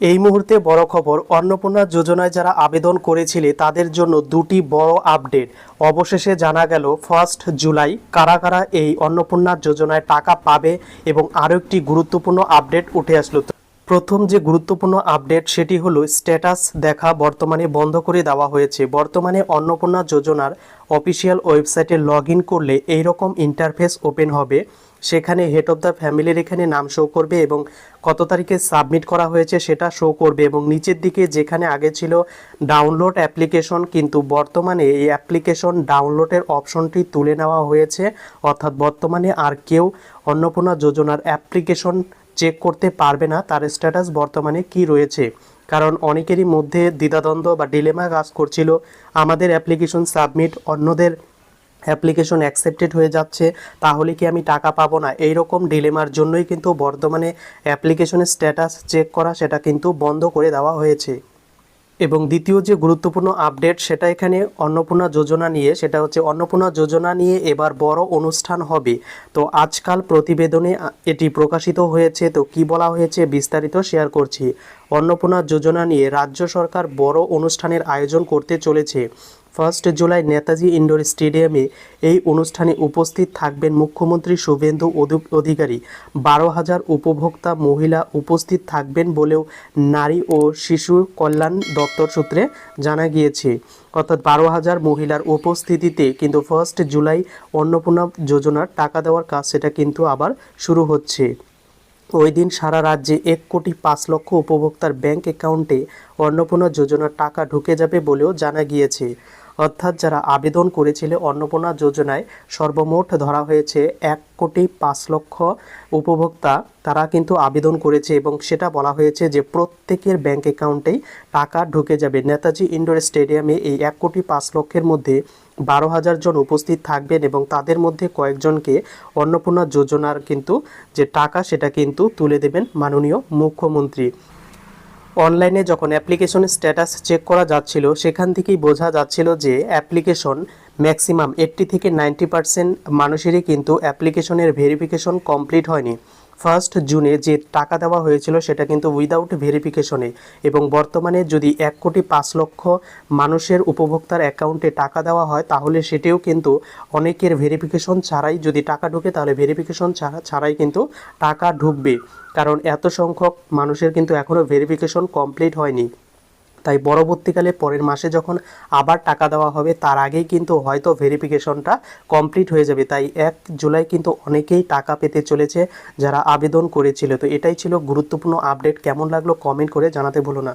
এই মুহূর্তে বড় খবর, অন্নপূর্ণা যোজনায় যারা আবেদন করেছিলে তাদের জন্য দুটি বড় আপডেট। অবশেষে জানা গেল 1 জুলাই কারা কারা এই অন্নপূর্ণা যোজনায় টাকা পাবে এবং আরও একটি গুরুত্বপূর্ণ আপডেট উঠে আসলো। প্রথম যে গুরুত্বপূর্ণ আপডেট সেটি হলো স্ট্যাটাস দেখা বর্তমানে বন্ধ করে দেওয়া হয়েছে। বর্তমানে অন্নপূর্ণা যোজনার অফিসিয়াল ওয়েবসাইটে লগ ইন করলে এইরকম ইন্টারফেস ওপেন হবে। সেখানে হেড অফ দ্য ফ্যামিলির এখানে নাম শো করবে এবং কত তারিখে সাবমিট করা হয়েছে সেটা শো করবে, এবং নিচের দিকে যেখানে আগে ছিল ডাউনলোড অ্যাপ্লিকেশন, কিন্তু বর্তমানে এই অ্যাপ্লিকেশন ডাউনলোডের অপশনটি তুলে নেওয়া হয়েছে। অর্থাৎ বর্তমানে আর কেউ অন্নপূর্ণা যোজনার অ্যাপ্লিকেশন চেক করতে পারবে না তার স্ট্যাটাস বর্তমানে কি রয়েছে। কারণ অনেকেরই মধ্যে দ্বিধাদ্বন্দ্ব বা ডিলেমা কাজ করছিল, আমাদের অ্যাপ্লিকেশন সাবমিট, অন্যদের অ্যাপ্লিকেশন অ্যাকসেপ্টেড হয়ে যাচ্ছে, তাহলে কি আমি টাকা পাবো না? এই রকম ডিলেমার জন্যই কিন্তু বর্তমানে অ্যাপ্লিকেশনের স্ট্যাটাস চেক করা সেটা কিন্তু বন্ধ করে দেওয়া হয়েছে। এবং দ্বিতীয় যে গুরুত্বপূর্ণ আপডেট সেটা এখানে অন্নপূর্ণা যোজনা নিয়ে, সেটা হচ্ছে অন্নপূর্ণা যোজনা নিয়ে এবার বড় অনুষ্ঠান হবে। তো আজকাল প্রতিবেদনে এটি প্রকাশিত হয়েছে। তো কি বলা হয়েছে বিস্তারিত শেয়ার করছি। অন্নপূর্ণা যোজনা নিয়ে রাজ্য সরকার বড় অনুষ্ঠানের আয়োজন করতে চলেছে। 1 জুলাই নেতাজি ইন্ডোর স্টেডিয়ামে এই অনুষ্ঠানে উপস্থিত থাকবেন মুখ্যমন্ত্রী শুভেন্দু অধিকারী। 12,000 উপভোক্তা মহিলা উপস্থিত থাকবেন বলেও নারী ও শিশু কল্যাণ দপ্তর সূত্রে জানা গিয়েছে। অর্থাৎ 12,000 মহিলার উপস্থিতিতে কিন্তু 1 জুলাই অন্নপূর্ণা যোজনার টাকা দেওয়ার কাজ সেটা কিন্তু আবার শুরু হচ্ছে। ওই দিন সারা রাজ্যে 1,05,00,000 উপভোক্তার ব্যাংক অ্যাকাউন্টে অন্নপূর্ণা যোজনার টাকা ঢুকে যাবে বলেও জানা গিয়েছে। অর্থাৎ যারা আবেদন করেছিল অন্নপূর্ণা যোজনায়, সর্বমোট ধরা হয়েছে 1,05,00,000 উপভোক্তা, তারা কিন্তু আবেদন করেছে এবং সেটা বলা হয়েছে যে প্রত্যেকের ব্যাংক অ্যাকাউন্টেই টাকা ঢুকে যাবে। নেতাজি ইন্ডোর স্টেডিয়ামে এই 1,05,00,000-এর মধ্যে 12,000 জন উপস্থিত থাকবেন এবং তাদের মধ্যে কয়েকজনকে অন্নপূর্ণা যোজনার কিন্তু যে টাকা সেটা কিন্তু তুলে দেবেন মাননীয় মুখ্যমন্ত্রী। অনলাইনে যখন অ্যাপ্লিকেশনের স্ট্যাটাস চেক করা যাচ্ছিল সেখান থেকেই বোঝা যাচ্ছিল যে অ্যাপ্লিকেশন ম্যাক্সিমাম 80 থেকে 90% মানুষেরই কিন্তু অ্যাপ্লিকেশনের ভেরিফিকেশন কমপ্লিট হয়নি। 1 জুনে যে টাকা দেওয়া হয়েছিল সেটা কিন্তু উইদাউট ভেরিফিকেশনে, এবং বর্তমানে যদি 1,05,00,000 মানুষের উপভোক্তার অ্যাকাউন্টে টাকা দেওয়া হয় তাহলে সেটিও কিন্তু অনেকের ভেরিফিকেশন ছাড়াই, যদি টাকা ঢুকে তাহলে ভেরিফিকেশন ছাড়াই কিন্তু টাকা ঢুকবে। কারণ এত সংখ্যক মানুষের কিন্তু এখনও ভেরিফিকেশন কমপ্লিট হয়নি। তাই পরবর্তীকালে পরের মাসে যখন আবার টাকা দেওয়া হবে তার আগেই কিন্তু হয়তো ভেরিফিকেশনটা কমপ্লিট হয়ে যাবে। তাই 1 জুলাই কিন্তু অনেকেই টাকা পেতে চলেছে যারা আবেদন করেছিল। তো এটাই ছিল গুরুত্বপূর্ণ আপডেট। কেমন লাগলো কমেন্ট করে জানাতে ভুলো না।